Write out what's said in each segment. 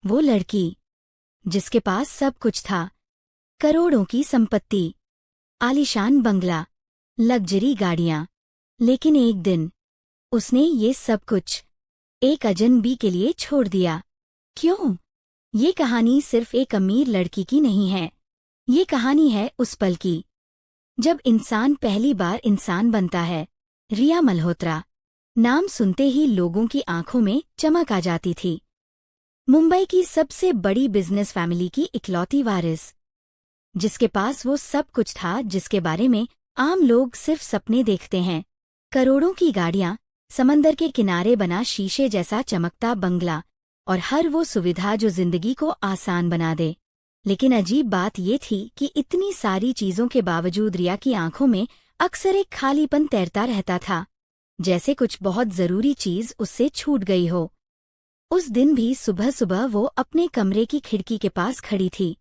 वो लड़की जिसके पास सब कुछ था, करोड़ों की संपत्ति, आलीशान बंगला, लग्जरी गाड़ियां। लेकिन एक दिन उसने ये सब कुछ एक अजनबी के लिए छोड़ दिया। क्यों? ये कहानी सिर्फ एक अमीर लड़की की नहीं है। ये कहानी है उस पल की जब इंसान पहली बार इंसान बनता है। रिया मल्होत्रा नाम सुनते ही लोगों की आंखों में चमक आ जाती थी। मुंबई की सबसे बड़ी बिजनेस फैमिली की इकलौती वारिस, जिसके पास वो सब कुछ था जिसके बारे में आम लोग सिर्फ सपने देखते हैं। करोड़ों की गाड़ियां, समंदर के किनारे बना शीशे जैसा चमकता बंगला और हर वो सुविधा जो जिंदगी को आसान बना दे। लेकिन अजीब बात ये थी कि इतनी सारी चीजों के बावजूद रिया की आंखों में अक्सर एक खालीपन तैरता रहता था, जैसे कुछ बहुत जरूरी चीज उससे छूट गई हो। उस दिन भी सुबह सुबह वो अपने कमरे की खिड़की के पास खड़ी थी।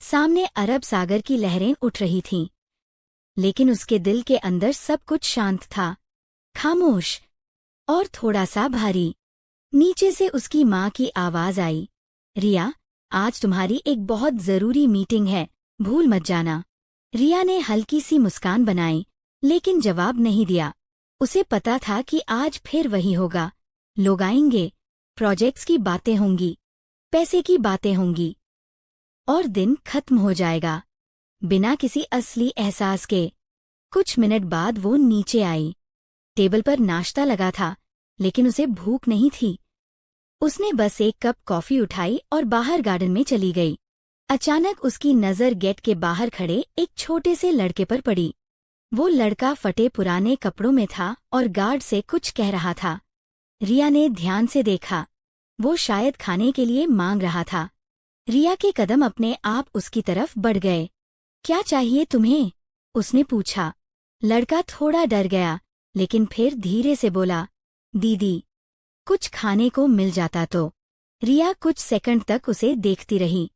सामने अरब सागर की लहरें उठ रही थीं, लेकिन उसके दिल के अंदर सब कुछ शांत था, खामोश और थोड़ा सा भारी। नीचे से उसकी माँ की आवाज आई, रिया, आज तुम्हारी एक बहुत जरूरी मीटिंग है, भूल मत जाना। रिया ने हल्की सी मुस्कान बनाई, लेकिन जवाब नहीं दिया। उसे पता था कि आज फिर वही होगा। लोग आएंगे, प्रोजेक्ट्स की बातें होंगी, पैसे की बातें होंगी, और दिन खत्म हो जाएगा बिना किसी असली एहसास के। कुछ मिनट बाद वो नीचे आई। टेबल पर नाश्ता लगा था, लेकिन उसे भूख नहीं थी। उसने बस एक कप कॉफी उठाई और बाहर गार्डन में चली गई। अचानक उसकी नजर गेट के बाहर खड़े एक छोटे से लड़के पर पड़ी। वो लड़का फटे पुराने कपड़ों में था और गार्ड से कुछ कह रहा था। रिया ने ध्यान से देखा। वो शायद खाने के लिए मांग रहा था। रिया के कदम अपने आप उसकी तरफ बढ़ गए। क्या चाहिए तुम्हें? उसने पूछा। लड़का थोड़ा डर गया, लेकिन फिर धीरे से बोला, दीदी, कुछ खाने को मिल जाता तो। रिया कुछ सेकंड तक उसे देखती रही,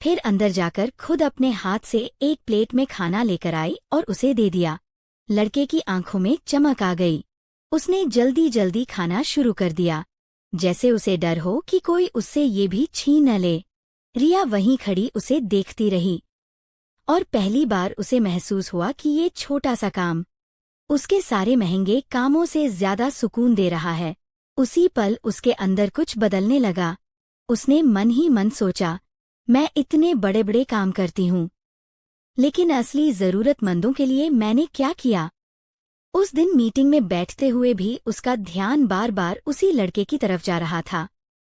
फिर अंदर जाकर खुद अपने हाथ से एक प्लेट में खाना लेकर आई और उसे दे दिया। लड़के की आंखों में चमक आ गई। उसने जल्दी जल्दी खाना शुरू कर दिया, जैसे उसे डर हो कि कोई उससे ये भी छीन न ले। रिया वहीं खड़ी उसे देखती रही, और पहली बार उसे महसूस हुआ कि ये छोटा सा काम उसके सारे महंगे कामों से ज्यादा सुकून दे रहा है। उसी पल उसके अंदर कुछ बदलने लगा। उसने मन ही मन सोचा, मैं इतने बड़े बड़े काम करती हूँ, लेकिन असली जरूरतमंदों के लिए मैंने क्या किया? उस दिन मीटिंग में बैठते हुए भी उसका ध्यान बार बार उसी लड़के की तरफ जा रहा था।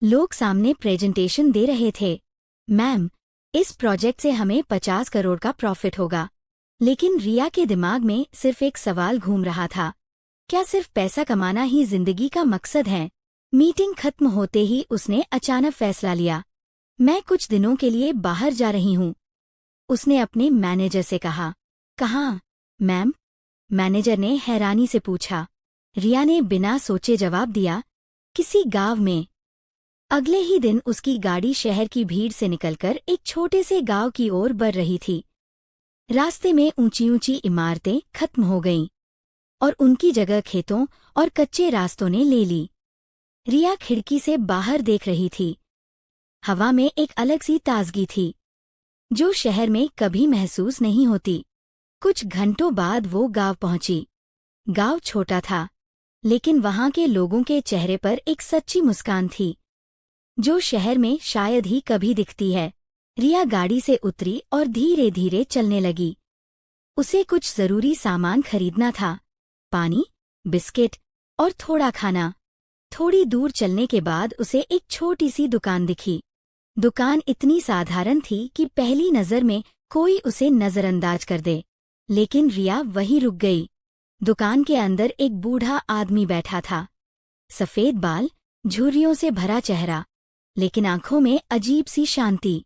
लोग सामने प्रेजेंटेशन दे रहे थे, मैम, इस प्रोजेक्ट से हमें 50 करोड़ का प्रॉफिट होगा। लेकिन रिया के दिमाग में सिर्फ एक सवाल घूम रहा था, क्या सिर्फ पैसा कमाना ही जिंदगी का मकसद है? मीटिंग खत्म होते ही उसने अचानक फैसला लिया, मैं कुछ दिनों के लिए बाहर जा रही हूँ। उसने अपने मैनेजर से कहा। कहाँ, मैम? मैनेजर ने हैरानी से पूछा। रिया ने बिना सोचे जवाब दिया, किसी गांव में। अगले ही दिन उसकी गाड़ी शहर की भीड़ से निकलकर एक छोटे से गांव की ओर बढ़ रही थी। रास्ते में ऊंची ऊंची इमारतें खत्म हो गईं, और उनकी जगह खेतों और कच्चे रास्तों ने ले ली। रिया खिड़की से बाहर देख रही थी। हवा में एक अलग सी ताजगी थी, जो शहर में कभी महसूस नहीं होती। कुछ घंटों बाद वो गांव पहुंची। गांव छोटा था, लेकिन वहां के लोगों के चेहरे पर एक सच्ची मुस्कान थी, जो शहर में शायद ही कभी दिखती है। रिया गाड़ी से उतरी और धीरे धीरे चलने लगी। उसे कुछ जरूरी सामान खरीदना था, पानी, बिस्किट और थोड़ा खाना। थोड़ी दूर चलने के बाद उसे एक छोटी सी दुकान दिखी। दुकान इतनी साधारण थी कि पहली नजर में कोई उसे नजरअंदाज कर दे, लेकिन रिया वहीं रुक गई। दुकान के अंदर एक बूढ़ा आदमी बैठा था। सफेद बाल, झुर्रियों से भरा चेहरा, लेकिन आंखों में अजीब सी शांति।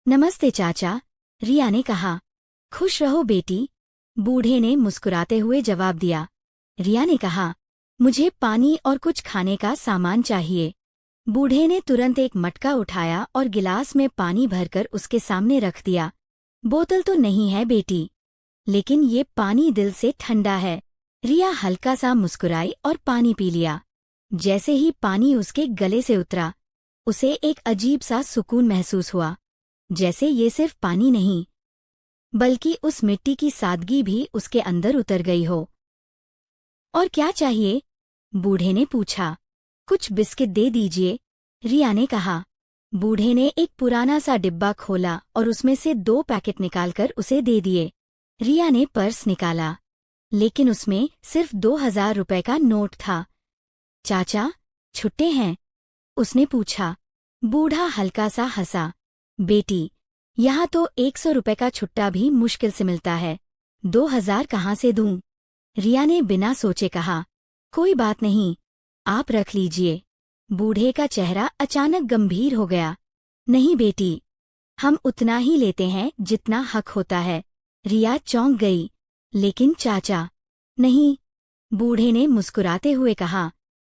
नमस्ते चाचा, रिया ने कहा। खुश रहो बेटी, बूढ़े ने मुस्कुराते हुए जवाब दिया। रिया ने कहा, मुझे पानी और कुछ खाने का सामान चाहिए। बूढ़े ने तुरंत एक मटका उठाया और गिलास में पानी भरकर उसके सामने रख दिया। बोतल तो नहीं है बेटी, लेकिन ये पानी दिल से ठंडा है। रिया हल्का सा मुस्कुराई और पानी पी लिया। जैसे ही पानी उसके गले से उतरा, उसे एक अजीब सा सुकून महसूस हुआ, जैसे ये सिर्फ पानी नहीं बल्कि उस मिट्टी की सादगी भी उसके अंदर उतर गई हो। और क्या चाहिए? बूढ़े ने पूछा। कुछ बिस्किट दे दीजिए, रिया ने कहा। बूढ़े ने एक पुराना सा डिब्बा खोला और उसमें से 2 पैकेट निकालकर उसे दे दिए। रिया ने पर्स निकाला, लेकिन उसमें सिर्फ 2000 रुपए का नोट था। चाचा, छुट्टे हैं? उसने पूछा। बूढ़ा हल्का सा हंसा। बेटी, यहाँ तो 100 रुपए का छुट्टा भी मुश्किल से मिलता है, 2000 कहाँ से दूं? रिया ने बिना सोचे कहा। कोई बात नहीं, आप रख लीजिए। बूढ़े का चेहरा अचानक गंभीर हो गया। नहीं बेटी, हम उतना ही लेते हैं जितना हक होता है। रिया चौंक गई। लेकिन चाचा। नहीं, बूढ़े ने मुस्कुराते हुए कहा।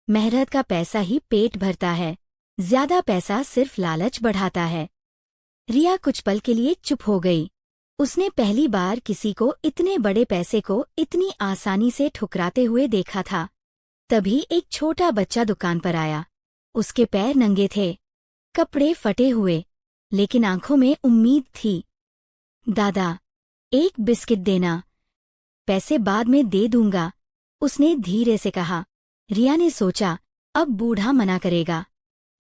मेहनत का पैसा ही पेट भरता है, ज्यादा पैसा सिर्फ लालच बढ़ाता है। रिया कुछ पल के लिए चुप हो गई। उसने पहली बार किसी को इतने बड़े पैसे को इतनी आसानी से ठुकराते हुए देखा था। तभी एक छोटा बच्चा दुकान पर आया। उसके पैर नंगे थे, कपड़े फटे हुए, लेकिन आंखों में उम्मीद थी। दादा, एक बिस्किट देना। पैसे बाद में दे दूंगा, उसने धीरे से कहा। रिया ने सोचा, अब बूढ़ा मना करेगा,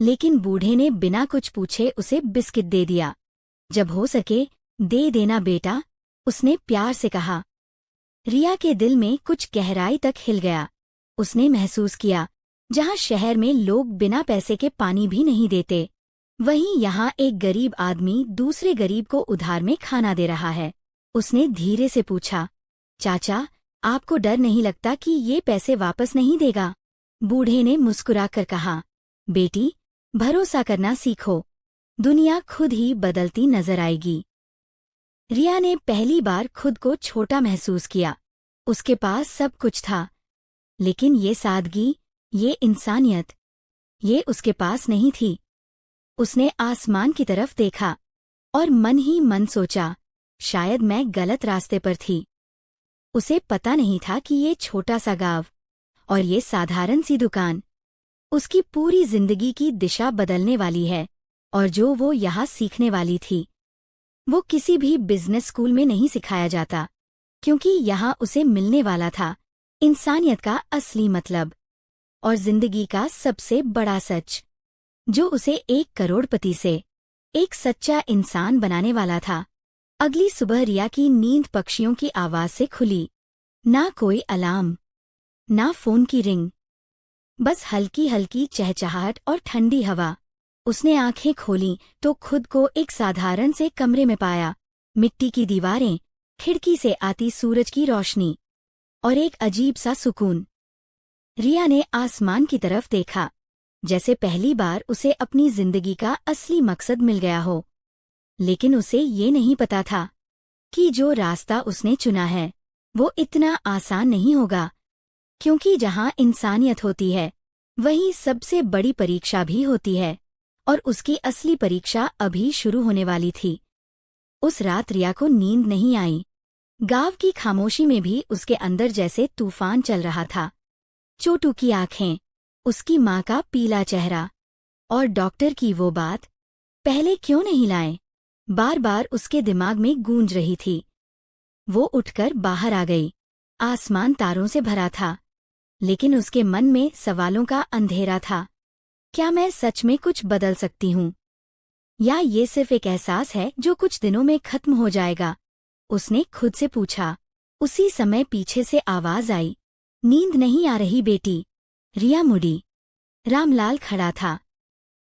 लेकिन बूढ़े ने बिना कुछ पूछे उसे बिस्किट दे दिया। जब हो सके दे देना बेटा, उसने प्यार से कहा। रिया के दिल में कुछ गहराई तक हिल गया। उसने महसूस किया, जहाँ शहर में लोग बिना पैसे के पानी भी नहीं देते, वहीं यहाँ एक गरीब आदमी दूसरे गरीब को उधार में खाना दे रहा है। उसने धीरे से पूछा, चाचा, आपको डर नहीं लगता कि ये पैसे वापस नहीं देगा? बूढ़े ने मुस्कुराकर कहा। बेटी, भरोसा करना सीखो, दुनिया खुद ही बदलती नजर आएगी। रिया ने पहली बार खुद को छोटा महसूस किया। उसके पास सब कुछ था, लेकिन ये सादगी, ये इंसानियत, ये उसके पास नहीं थी। उसने आसमान की तरफ देखा और मन ही मन सोचा, शायद मैं गलत रास्ते पर थी। उसे पता नहीं था कि ये छोटा सा गांव और ये साधारण सी दुकान उसकी पूरी जिंदगी की दिशा बदलने वाली है। और जो वो यहाँ सीखने वाली थी, वो किसी भी बिजनेस स्कूल में नहीं सिखाया जाता, क्योंकि यहाँ उसे मिलने वाला था इंसानियत का असली मतलब और जिंदगी का सबसे बड़ा सच, जो उसे 1 करोड़पति से एक सच्चा इंसान बनाने वाला था। अगली सुबह रिया की नींद पक्षियों की आवाज से खुली। ना कोई अलार्म, ना फोन की रिंग, बस हल्की हल्की चहचहाहट और ठंडी हवा। उसने आंखें खोलीं तो खुद को एक साधारण से कमरे में पाया। मिट्टी की दीवारें, खिड़की से आती सूरज की रोशनी और एक अजीब सा सुकून। रिया ने आसमान की तरफ देखा, जैसे पहली बार उसे अपनी जिंदगी का असली मकसद मिल गया हो। लेकिन उसे ये नहीं पता था कि जो रास्ता उसने चुना है वो इतना आसान नहीं होगा, क्योंकि जहाँ इंसानियत होती है वहीं सबसे बड़ी परीक्षा भी होती है, और उसकी असली परीक्षा अभी शुरू होने वाली थी। उस रात रिया को नींद नहीं आई। गांव की खामोशी में भी उसके अंदर जैसे तूफान चल रहा था। छोटू की आंखें, उसकी माँ का पीला चेहरा और डॉक्टर की वो बात, पहले क्यों नहीं लाए, बार बार उसके दिमाग में गूंज रही थी। वो उठकर बाहर आ गई। आसमान तारों से भरा था, लेकिन उसके मन में सवालों का अंधेरा था। क्या मैं सच में कुछ बदल सकती हूँ, या ये सिर्फ एक एहसास है जो कुछ दिनों में खत्म हो जाएगा? उसने खुद से पूछा। उसी समय पीछे से आवाज आई, नींद नहीं आ रही बेटी? रिया मुड़ी। रामलाल खड़ा था।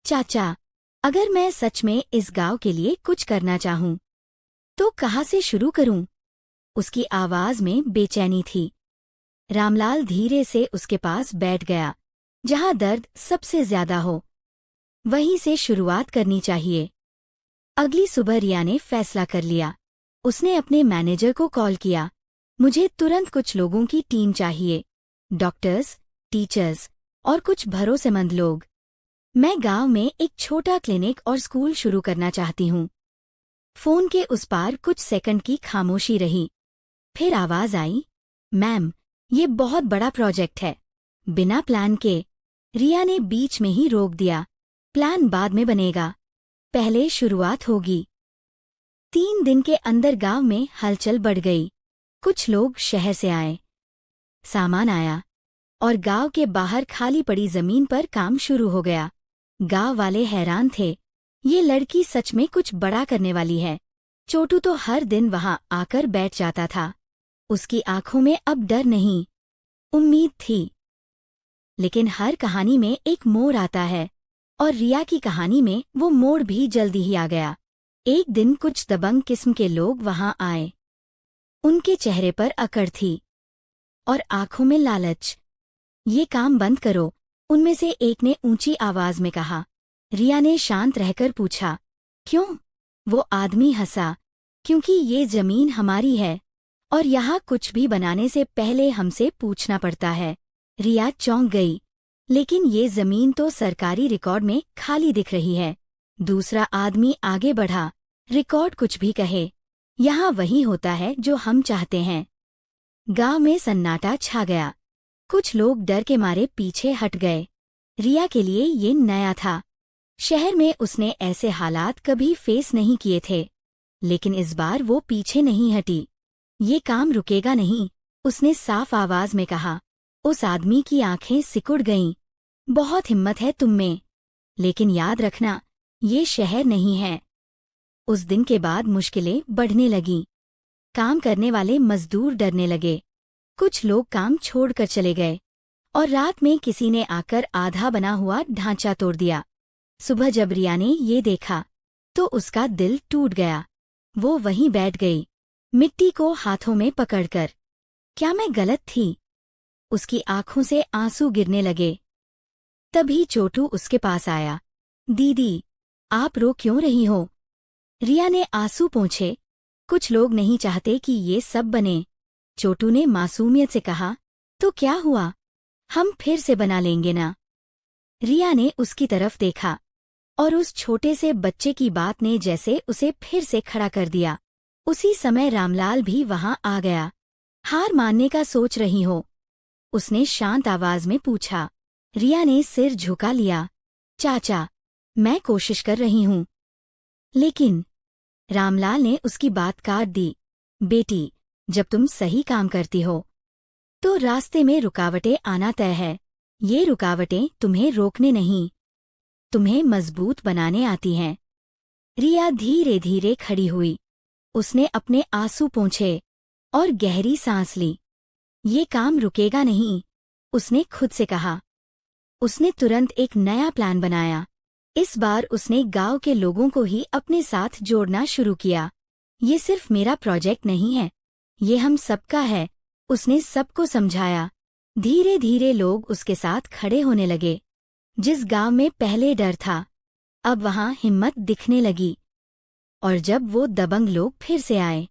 चाचा, अगर मैं सच में इस गांव के लिए कुछ करना चाहूं, तो कहाँ से शुरू करूं? उसकी आवाज में बेचैनी थी। रामलाल धीरे से उसके पास बैठ गया। जहाँ दर्द सबसे ज्यादा हो, वहीं से शुरुआत करनी चाहिए। अगली सुबह रिया ने फैसला कर लिया। उसने अपने मैनेजर को कॉल किया। मुझे तुरंत कुछ लोगों की टीम चाहिए, डॉक्टर्स, टीचर्स और कुछ भरोसेमंद लोग। मैं गांव में एक छोटा क्लिनिक और स्कूल शुरू करना चाहती हूँ। फोन के उस पार कुछ सेकंड की खामोशी रही। फिर आवाज आई, मैम, ये बहुत बड़ा प्रोजेक्ट है, बिना प्लान के। रिया ने बीच में ही रोक दिया। प्लान बाद में बनेगा, पहले शुरुआत होगी। 3 दिन के अंदर गांव में हलचल बढ़ गई। कुछ लोग शहर से आए, सामान आया और गांव के बाहर खाली पड़ी जमीन पर काम शुरू हो गया। गांव वाले हैरान थे, ये लड़की सच में कुछ बड़ा करने वाली है। छोटू तो हर दिन वहां आकर बैठ जाता था। उसकी आंखों में अब डर नहीं, उम्मीद थी। लेकिन हर कहानी में एक मोड़ आता है, और रिया की कहानी में वो मोड़ भी जल्दी ही आ गया। एक दिन कुछ दबंग किस्म के लोग वहां आए। उनके चेहरे पर अकड़ थी और आंखों में लालच। ये काम बंद करो, उनमें से एक ने ऊंची आवाज में कहा। रिया ने शांत रहकर पूछा, क्यों? वो आदमी हंसा, क्योंकि ये जमीन हमारी है और यहाँ कुछ भी बनाने से पहले हमसे पूछना पड़ता है। रिया चौंक गई, लेकिन ये जमीन तो सरकारी रिकॉर्ड में खाली दिख रही है। दूसरा आदमी आगे बढ़ा, रिकॉर्ड कुछ भी कहे, यहाँ वही होता है जो हम चाहते हैं। गांव में सन्नाटा छा गया। कुछ लोग डर के मारे पीछे हट गए। रिया के लिए ये नया था। शहर में उसने ऐसे हालात कभी फेस नहीं किए थे। लेकिन इस बार वो पीछे नहीं हटी। ये काम रुकेगा नहीं, उसने साफ आवाज में कहा। उस आदमी की आंखें सिकुड़ गईं। बहुत हिम्मत है तुम में, लेकिन याद रखना, ये शहर नहीं है। उस दिन के बाद मुश्किलें बढ़ने लगीं। काम करने वाले मजदूर डरने लगे। कुछ लोग काम छोड़कर चले गए और रात में किसी ने आकर आधा बना हुआ ढांचा तोड़ दिया। सुबह जब रिया ने ये देखा तो उसका दिल टूट गया। वो वहीं बैठ गई, मिट्टी को हाथों में पकड़कर। क्या मैं गलत थी? उसकी आंखों से आंसू गिरने लगे। तभी छोटू उसके पास आया। दीदी, आप रो क्यों रही हो? रिया ने आंसू पोंछे। कुछ लोग नहीं चाहते कि ये सब बने। छोटू ने मासूमियत से कहा, तो क्या हुआ, हम फिर से बना लेंगे ना। रिया ने उसकी तरफ देखा और उस छोटे से बच्चे की बात ने जैसे उसे फिर से खड़ा कर दिया। उसी समय रामलाल भी वहां आ गया। हार मानने का सोच रही हो? उसने शांत आवाज में पूछा। रिया ने सिर झुका लिया। चाचा, मैं कोशिश कर रही हूं। लेकिन रामलाल ने उसकी बात काट दी। बेटी, जब तुम सही काम करती हो तो रास्ते में रुकावटें आना तय है। ये रुकावटें तुम्हें रोकने नहीं, तुम्हें मजबूत बनाने आती हैं। रिया धीरे धीरे खड़ी हुई। उसने अपने आंसू पोंछे और गहरी सांस ली। ये काम रुकेगा नहीं, उसने खुद से कहा। उसने तुरंत एक नया प्लान बनाया। इस बार उसने गांव के लोगों को ही अपने साथ जोड़ना शुरू किया। ये सिर्फ मेरा प्रोजेक्ट नहीं है, ये हम सबका है, उसने सबको समझाया। धीरे धीरे लोग उसके साथ खड़े होने लगे। जिस गांव में पहले डर था, अब वहां हिम्मत दिखने लगी। और जब वो दबंग लोग फिर से आए,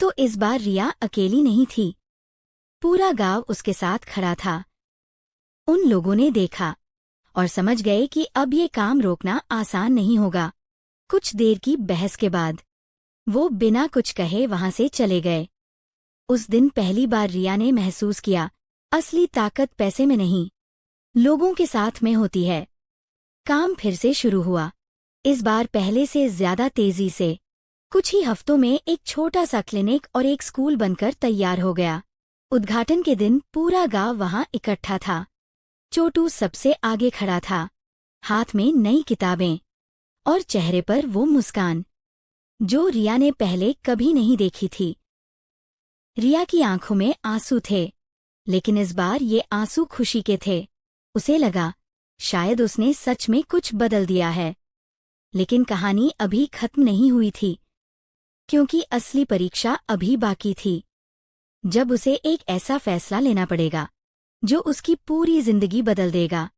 तो इस बार रिया अकेली नहीं थी। पूरा गांव उसके साथ खड़ा था। उन लोगों ने देखा और समझ गए कि अब ये काम रोकना आसान नहीं होगा। कुछ देर की बहस के बाद वो बिना कुछ कहे वहां से चले गए। उस दिन पहली बार रिया ने महसूस किया, असली ताकत पैसे में नहीं, लोगों के साथ में होती है। काम फिर से शुरू हुआ, इस बार पहले से ज्यादा तेजी से। कुछ ही हफ्तों में एक छोटा सा क्लिनिक और एक स्कूल बनकर तैयार हो गया। उद्घाटन के दिन पूरा गांव वहां इकट्ठा था। छोटू सबसे आगे खड़ा था, हाथ में नई किताबें और चेहरे पर वो मुस्कान जो रिया ने पहले कभी नहीं देखी थी। रिया की आंखों में आंसू थे, लेकिन इस बार ये आंसू खुशी के थे। उसे लगा, शायद उसने सच में कुछ बदल दिया है। लेकिन कहानी अभी खत्म नहीं हुई थी, क्योंकि असली परीक्षा अभी बाकी थी। जब उसे एक ऐसा फैसला लेना पड़ेगा जो उसकी पूरी जिंदगी बदल देगा,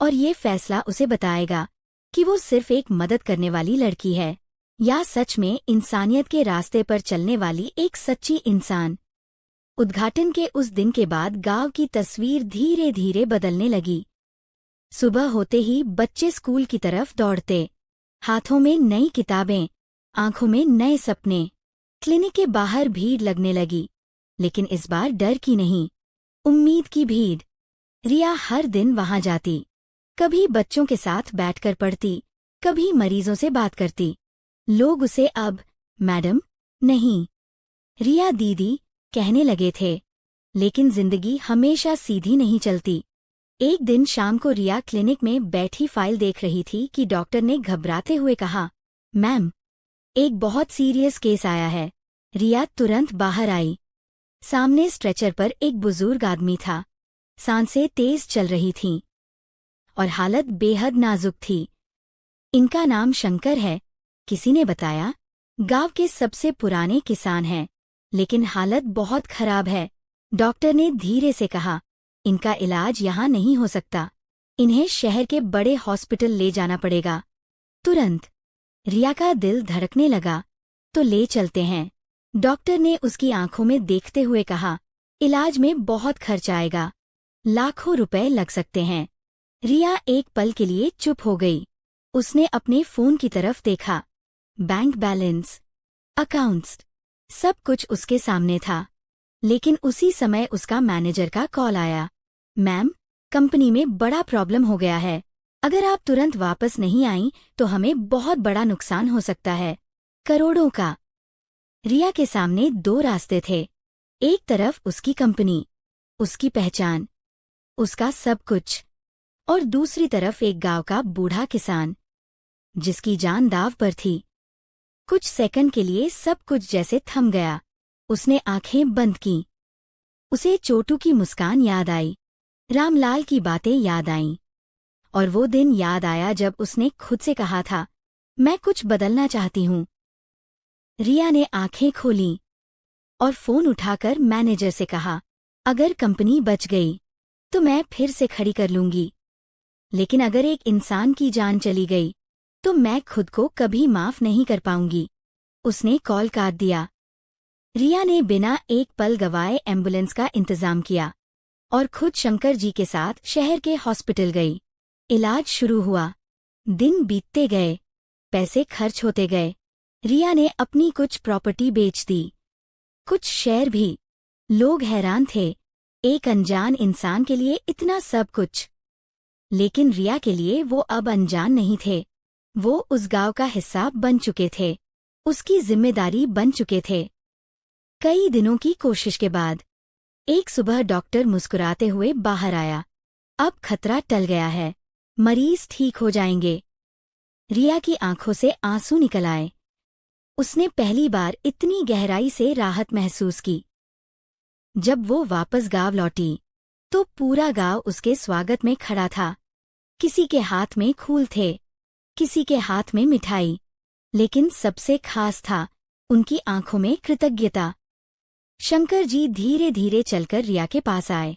और ये फैसला उसे बताएगा कि वो सिर्फ एक मदद करने वाली लड़की है या सच में इंसानियत के रास्ते पर चलने वाली एक सच्ची इंसान। उद्घाटन के उस दिन के बाद गांव की तस्वीर धीरे धीरे बदलने लगी। सुबह होते ही बच्चे स्कूल की तरफ दौड़ते, हाथों में नई किताबें, आंखों में नए सपने। क्लिनिक के बाहर भीड़ लगने लगी, लेकिन इस बार डर की नहीं, उम्मीद की भीड़। रिया हर दिन वहां जाती, कभी बच्चों के साथ बैठकर पढ़ती, कभी मरीजों से बात करती। लोग उसे अब मैडम नहीं, रिया दीदी कहने लगे थे। लेकिन जिंदगी हमेशा सीधी नहीं चलती। एक दिन शाम को रिया क्लिनिक में बैठी फाइल देख रही थी कि डॉक्टर ने घबराते हुए कहा, मैम, एक बहुत सीरियस केस आया है। रिया तुरंत बाहर आई। सामने स्ट्रेचर पर एक बुजुर्ग आदमी था। सांसें तेज चल रही थीं और हालत बेहद नाजुक थी। इनका नाम शंकर है, किसी ने बताया। गांव के सबसे पुराने किसान हैं, लेकिन हालत बहुत खराब है। डॉक्टर ने धीरे से कहा, इनका इलाज यहाँ नहीं हो सकता। इन्हें शहर के बड़े हॉस्पिटल ले जाना पड़ेगा तुरंत। रिया का दिल धड़कने लगा। तो ले चलते हैं, डॉक्टर ने उसकी आंखों में देखते हुए कहा। इलाज में बहुत खर्च आएगा, लाखों रुपए लग सकते हैं। रिया एक पल के लिए चुप हो गई। उसने अपने फोन की तरफ देखा। बैंक बैलेंस, अकाउंट्स, सब कुछ उसके सामने था। लेकिन उसी समय उसका मैनेजर का कॉल आया। मैम, कंपनी में बड़ा प्रॉब्लम हो गया है। अगर आप तुरंत वापस नहीं आईं तो हमें बहुत बड़ा नुकसान हो सकता है, करोड़ों का। रिया के सामने दो रास्ते थे। एक तरफ उसकी कंपनी, उसकी पहचान, उसका सब कुछ, और दूसरी तरफ एक गांव का बूढ़ा किसान जिसकी जान दांव पर थी। कुछ सेकंड के लिए सब कुछ जैसे थम गया। उसने आंखें बंद की। उसे चोटू की मुस्कान याद आई, रामलाल की बातें याद आईं, और वो दिन याद आया जब उसने खुद से कहा था, मैं कुछ बदलना चाहती हूँ। रिया ने आंखें खोलीं और फोन उठाकर मैनेजर से कहा, अगर कंपनी बच गई तो मैं फिर से खड़ी कर लूंगी, लेकिन अगर एक इंसान की जान चली गई तो मैं खुद को कभी माफ नहीं कर पाऊंगी। उसने कॉल काट दिया। रिया ने बिना एक पल गवाए एम्बुलेंस का इंतजाम किया और खुद शंकर जी के साथ शहर के हॉस्पिटल गई। इलाज शुरू हुआ। दिन बीतते गए, पैसे खर्च होते गए। रिया ने अपनी कुछ प्रॉपर्टी बेच दी, कुछ शेयर भी। लोग हैरान थे, एक अनजान इंसान के लिए इतना सब कुछ। लेकिन रिया के लिए वो अब अनजान नहीं थे। वो उस गांव का हिस्सा बन चुके थे, उसकी जिम्मेदारी बन चुके थे। कई दिनों की कोशिश के बाद एक सुबह डॉक्टर मुस्कुराते हुए बाहर आया। अब खतरा टल गया है, मरीज ठीक हो जाएंगे। रिया की आंखों से आंसू निकल आए। उसने पहली बार इतनी गहराई से राहत महसूस की। जब वो वापस गांव लौटी तो पूरा गांव उसके स्वागत में खड़ा था। किसी के हाथ में फूल थे, किसी के हाथ में मिठाई, लेकिन सबसे खास था उनकी आंखों में कृतज्ञता। शंकर जी धीरे धीरे चलकर रिया के पास आए।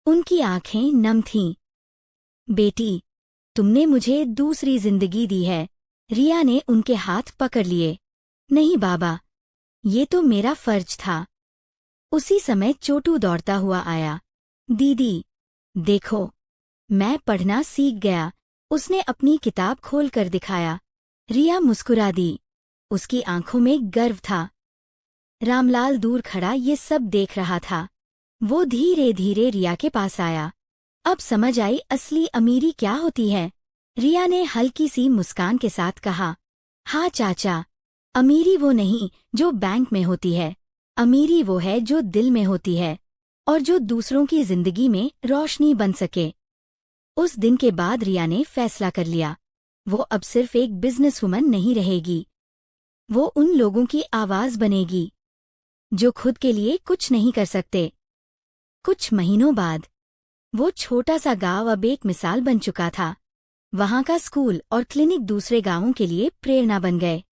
उनकी आंखें नम थीं। बेटी, तुमने मुझे दूसरी जिंदगी दी है। रिया ने उनके हाथ पकड़ लिए। नहीं बाबा, ये तो मेरा फर्ज था। उसी समय चोटू दौड़ता हुआ आया। दीदी, देखो, मैं पढ़ना सीख गया। उसने अपनी किताब खोलकर दिखाया। रिया मुस्कुरा दी। उसकी आंखों में गर्व था। रामलाल दूर खड़ा ये सब देख रहा था। वो धीरे धीरे रिया के पास आया। अब समझ आई असली अमीरी क्या होती है। रिया ने हल्की सी मुस्कान के साथ कहा, हाँ चाचा, अमीरी वो नहीं जो बैंक में होती है। अमीरी वो है जो दिल में होती है और जो दूसरों की जिंदगी में रोशनी बन सके। उस दिन के बाद रिया ने फैसला कर लिया, वो अब सिर्फ एक बिजनेसवुमन नहीं रहेगी। वो उन लोगों की आवाज बनेगी जो खुद के लिए कुछ नहीं कर सकते। कुछ महीनों बाद वो छोटा सा गांव अब एक मिसाल बन चुका था। वहां का स्कूल और क्लिनिक दूसरे गांवों के लिए प्रेरणा बन गए।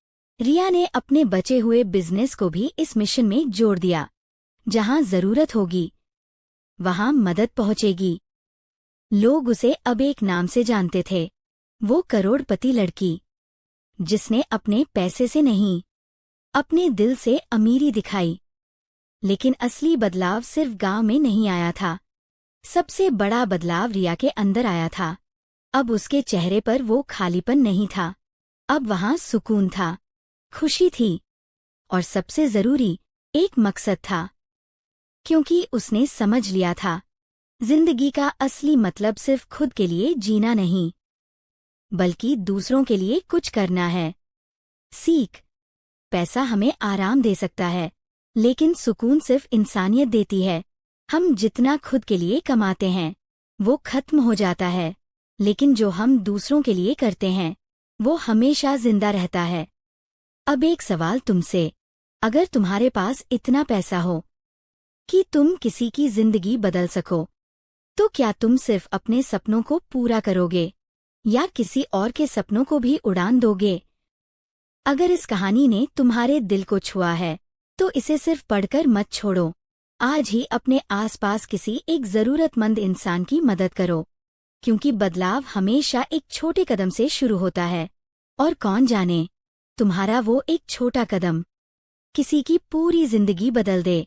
रिया ने अपने बचे हुए बिजनेस को भी इस मिशन में जोड़ दिया। जहां जरूरत होगी वहां मदद पहुंचेगी। लोग उसे अब एक नाम से जानते थे, वो करोड़पति लड़की जिसने अपने पैसे से नहीं, अपने दिल से अमीरी दिखाई। लेकिन असली बदलाव सिर्फ गांव में नहीं आया था। सबसे बड़ा बदलाव रिया के अंदर आया था। अब उसके चेहरे पर वो खालीपन नहीं था, अब वहां सुकून था, खुशी थी, और सबसे जरूरी एक मकसद था। क्योंकि उसने समझ लिया था, जिंदगी का असली मतलब सिर्फ खुद के लिए जीना नहीं, बल्कि दूसरों के लिए कुछ करना है। सीख। पैसा हमें आराम दे सकता है, लेकिन सुकून सिर्फ इंसानियत देती है। हम जितना खुद के लिए कमाते हैं, वो खत्म हो जाता है, लेकिन जो हम दूसरों के लिए करते हैं, वो हमेशा जिंदा रहता है। अब एक सवाल तुमसे, अगर तुम्हारे पास इतना पैसा हो कि तुम किसी की जिंदगी बदल सको, तो क्या तुम सिर्फ अपने सपनों को पूरा करोगे या किसी और के सपनों को भी उड़ान दोगे? अगर इस कहानी ने तुम्हारे दिल को छुआ है, तो इसे सिर्फ पढ़कर मत छोड़ो। आज ही अपने आसपास किसी एक जरूरतमंद इंसान की मदद करो, क्योंकि बदलाव हमेशा एक छोटे कदम से शुरू होता है। और कौन जाने, तुम्हारा वो एक छोटा कदम किसी की पूरी जिंदगी बदल दे।